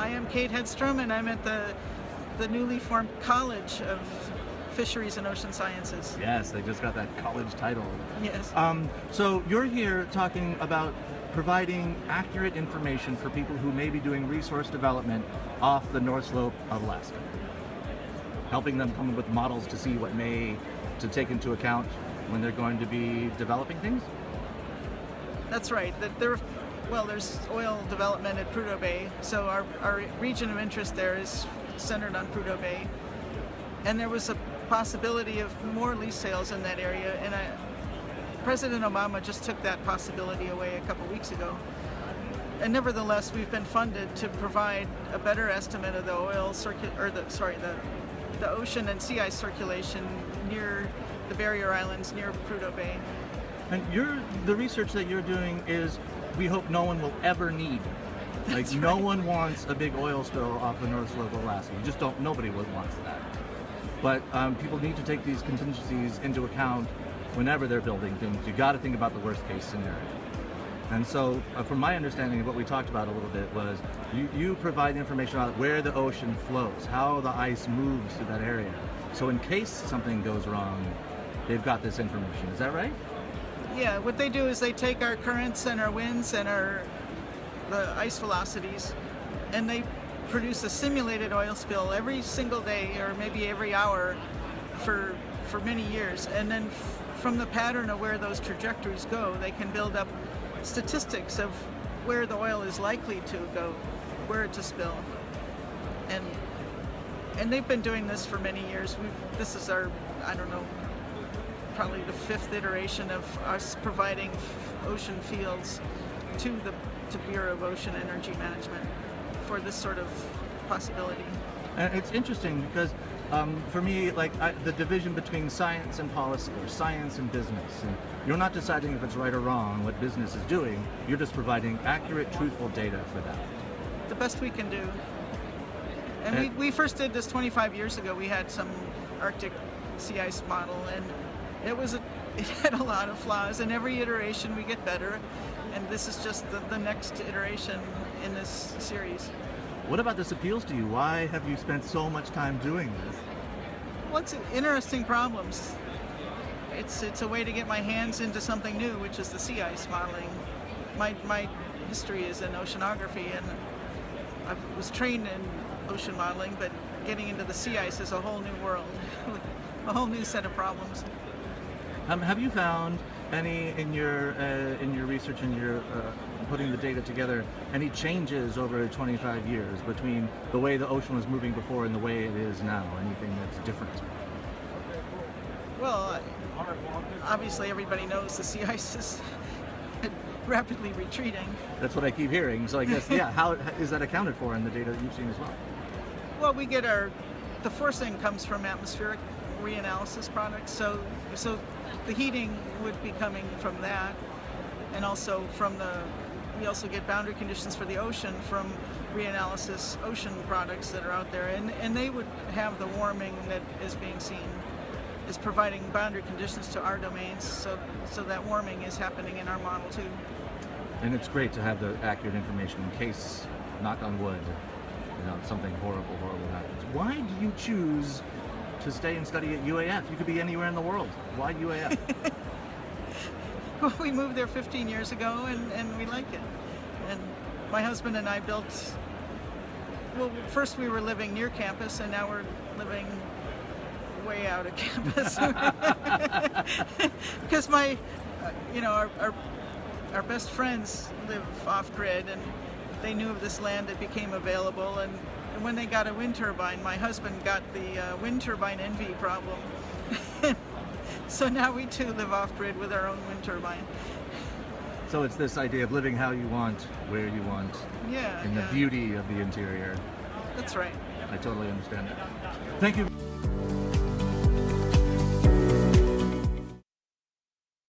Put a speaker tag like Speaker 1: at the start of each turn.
Speaker 1: am Kate Hedstrom, and I'm at the newly formed College of Fisheries and Ocean Sciences.
Speaker 2: Yes, they just got that college title.
Speaker 1: Yes.
Speaker 2: So you're here talking about providing accurate information for people who may be doing resource development off the North Slope of Alaska. Helping them come up with models to see what to take into account when they're going to be developing things?
Speaker 1: That's right. There's oil development at Prudhoe Bay, so our region of interest there is centered on Prudhoe Bay. And there was a possibility of more lease sales in that area, and President Obama just took that possibility away a couple weeks ago. And nevertheless, we've been funded to provide a better estimate of the the ocean and sea ice circulation near the barrier islands near Prudhoe Bay.
Speaker 2: And the research that you're doing is, we hope no one will ever need.
Speaker 1: That's
Speaker 2: no
Speaker 1: right.
Speaker 2: one wants a big oil spill off the North Slope of Alaska. You just don't. Nobody wants that. But people need to take these contingencies into account whenever they're building things. You got to think about the worst case scenario. And so, from my understanding of what we talked about a little bit was, you provide information about where the ocean flows, how the ice moves through that area. So in case something goes wrong, they've got this information. Is that right?
Speaker 1: Yeah, what they do is they take our currents and our winds and the ice velocities, and they produce a simulated oil spill every single day or maybe every hour for many years. And then from the pattern of where those trajectories go, they can build up statistics of where the oil is likely to go, where to spill. And they've been doing this for many years. This is our, probably the 5th iteration of us providing ocean fields to Bureau of Ocean Energy Management for this sort of possibility.
Speaker 2: And it's interesting because for me, the division between science and policy, or science and business, and you're not deciding if it's right or wrong what business is doing, you're just providing accurate, truthful data for that.
Speaker 1: The best we can do. And we first did this 25 years ago. We had some Arctic sea ice model, and it had a lot of flaws, and every iteration we get better, and this is just the next iteration in this series.
Speaker 2: What about this appeals to you? Why have you spent so much time doing this?
Speaker 1: Well, it's interesting problems. It's a way to get my hands into something new, which is the sea ice modeling. My history is in oceanography, and I was trained in ocean modeling, but getting into the sea ice is a whole new world, with a whole new set of problems.
Speaker 2: Have you found any in your research and your putting the data together, any changes over 25 years between the way the ocean was moving before and the way it is now? Anything that's different?
Speaker 1: Well, obviously everybody knows the sea ice is rapidly retreating.
Speaker 2: That's what I keep hearing. So I guess, yeah, how is that accounted for in the data that you've seen as well?
Speaker 1: Well, we get the forcing comes from atmospheric reanalysis products, so the heating would be coming from that, and also we also get boundary conditions for the ocean from reanalysis ocean products that are out there, and they would have the warming that is being seen is providing boundary conditions to our domains, so that warming is happening in our model too.
Speaker 2: And it's great to have the accurate information in case, knock on wood, something horrible happens. Why do you choose to stay and study at UAF? You could be anywhere in the world. Why UAF?
Speaker 1: Well, we moved there 15 years ago, and we like it. And my husband and I first we were living near campus, and now we're living way out of campus. Because our best friends live off-grid, and they knew of this land that became available, and when they got a wind turbine, my husband got the wind turbine envy problem. So now we too live off-grid with our own wind turbine.
Speaker 2: So it's this idea of living how you want, where you want, and the beauty of the interior.
Speaker 1: That's right.
Speaker 2: I totally understand that. Thank you.